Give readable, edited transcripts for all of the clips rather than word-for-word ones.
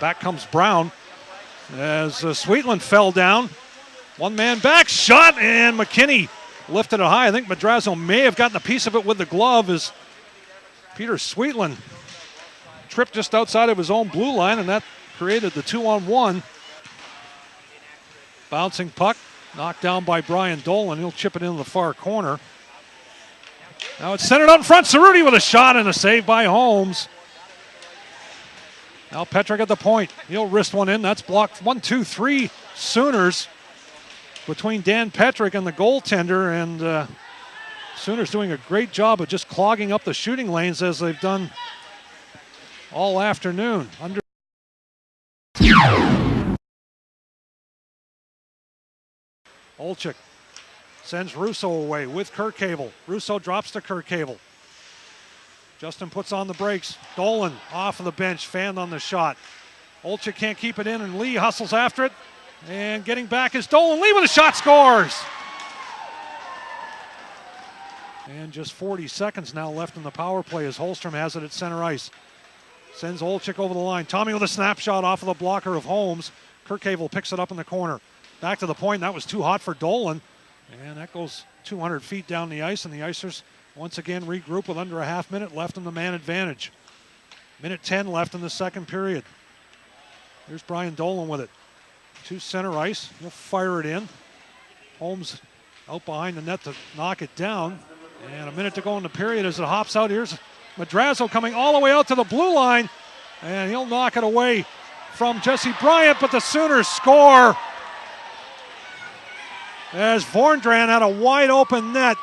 Back comes Brown as Sweetland fell down. One man back, shot, and McKinney lifted it high. I think Madrazo may have gotten a piece of it with the glove as Peter Sweetland tripped just outside of his own blue line, and that created the 2-on-1. Bouncing puck, knocked down by Brian Dolan. He'll chip it into the far corner. Now it's centered out in front. Cerruti with a shot and a save by Holmes. Now Petrick at the point. He'll wrist one in. That's blocked. 1-2-3 Sooners between Dan Petrick and the goaltender. And Sooners doing a great job of just clogging up the shooting lanes as they've done all afternoon. Olczyk sends Russo away with Kirkhavel. Russo drops to Kirkhavel. Justin puts on the brakes. Dolan off of the bench, fanned on the shot. Olczyk can't keep it in, and Lee hustles after it. And getting back is Dolan. Lee with a shot, scores! And just 40 seconds now left in the power play as Holmstrom has it at center ice. Sends Olczyk over the line. Tommy with a snapshot off of the blocker of Holmes. Kirkhavel picks it up in the corner. Back to the point. That was too hot for Dolan. And that goes 200 feet down the ice, and the Icers once again regroup with under a half minute left in the man advantage. Minute 10 left in the second period. Here's Brian Dolan with it. To center ice. He'll fire it in. Holmes out behind the net to knock it down. And a minute to go in the period as it hops out. Here's Madrazo coming all the way out to the blue line. And he'll knock it away from Jesse Bryant, but the Sooners score as Vorndran had a wide open net.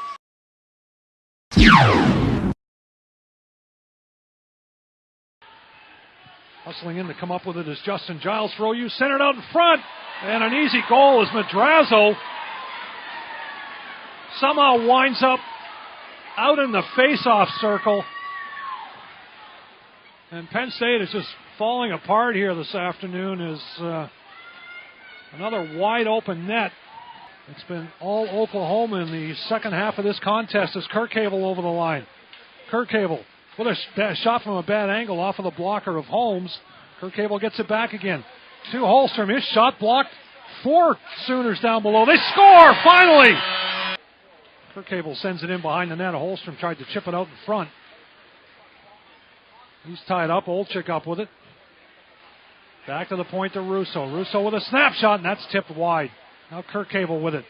Hustling in to come up with it is Justin Giles for OU, centered out in front, and an easy goal as Madrazo somehow winds up out in the face-off circle. And Penn State is just falling apart here this afternoon as another wide open net. It's been all Oklahoma in the second half of this contest as Kirkhavel over the line. Kirkhavel with a shot from a bad angle off of the blocker of Holmes. Kirkhavel gets it back again to Holmstrom. His shot blocked. 4 Sooners down below. They score finally! Kirkhavel sends it in behind the net. Holmstrom tried to chip it out in front. He's tied up. Olczyk up with it. Back to the point to Russo. Russo with a snapshot, and that's tipped wide. Now Kirkhavel with it.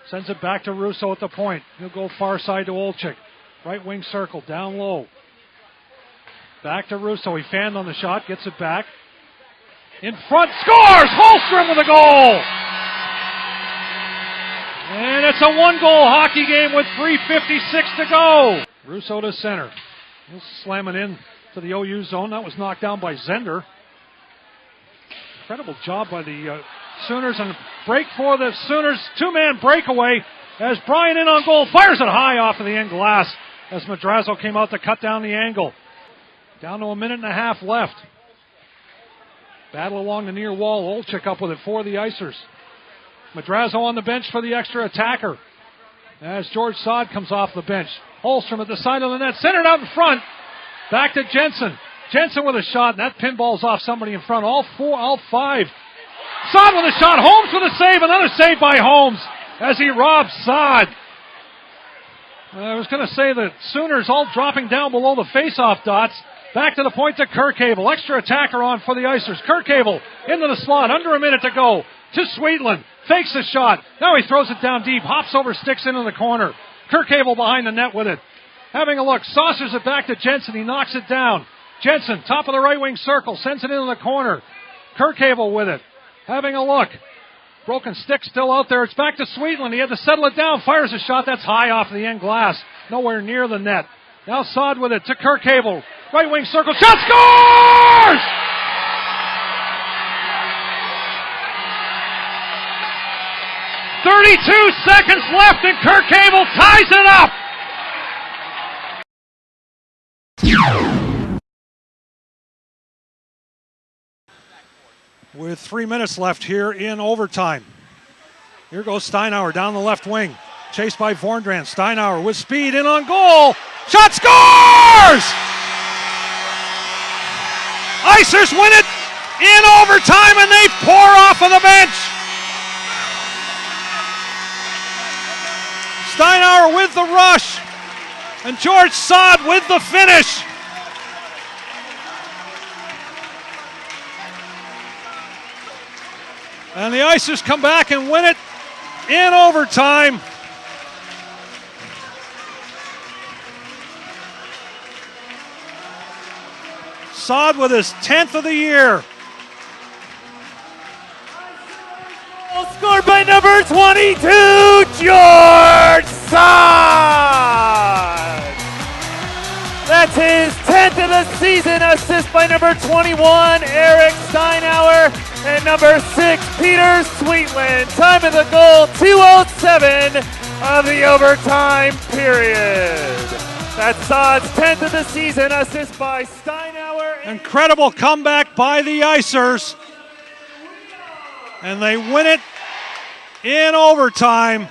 Sends it back to Russo at the point. He'll go far side to Olczyk. Right wing circle, down low. Back to Russo. He fanned on the shot, gets it back. In front, scores! Holmstrom with a goal! And it's a one-goal hockey game with 3:56 to go. Russo to center. He'll slam it in to the OU zone. That was knocked down by Zender. Incredible job by the Sooners, and break for the Sooners. 2-man breakaway as Bryant in on goal. Fires it high off of the end glass as Madrazo came out to cut down the angle. Down to a minute and a half left. Battle along the near wall. Olczyk up with it for the Icers. Madrazo on the bench for the extra attacker as George Saad comes off the bench. Holmstrom at the side of the net. Centered out in front. Back to Jensen. Jensen with a shot, and that pinball's off somebody in front. All 5. Saad with a shot. Holmes with a save. Another save by Holmes as he robs Saad. I was going to say the Sooners all dropping down below the face-off dots. Back to the point to Kirkhavel. Extra attacker on for the Icers. Kirkhavel into the slot. Under a minute to go. To Sweetland. Fakes the shot. Now he throws it down deep. Hops over, sticks into the corner. Kirkhavel behind the net with it. Having a look. Saucers it back to Jensen. He knocks it down. Jensen, top of the right wing circle. Sends it into the corner. Kirkhavel with it. Having a look. Broken stick still out there. It's back to Sweetland. He had to settle it down. Fires a shot. That's high off the end glass. Nowhere near the net. Now Saad with it to Kirkhavel. Right wing circle. Shot, scores! .32 seconds left and Kirkhavel ties it up! With 3 minutes left here in overtime. Here goes Steinauer down the left wing. Chased by Vorndrand. Steinauer with speed in on goal. Shot scores! Icers win it in overtime and they pour off of the bench. Steinauer with the rush and George Sod with the finish. And the Icers come back and win it in overtime. Sod with his 10th of the year. Scored by number 22, George Sod. That's his 10th of the season. Assist by number 21, Eric Steinauer. And number 6, Peter Sweetland. Time of the goal, 2:07 of the overtime period. That's Sod's 10th of the season. Assist by Steinauer. Incredible comeback by the Icers. And they win it in overtime.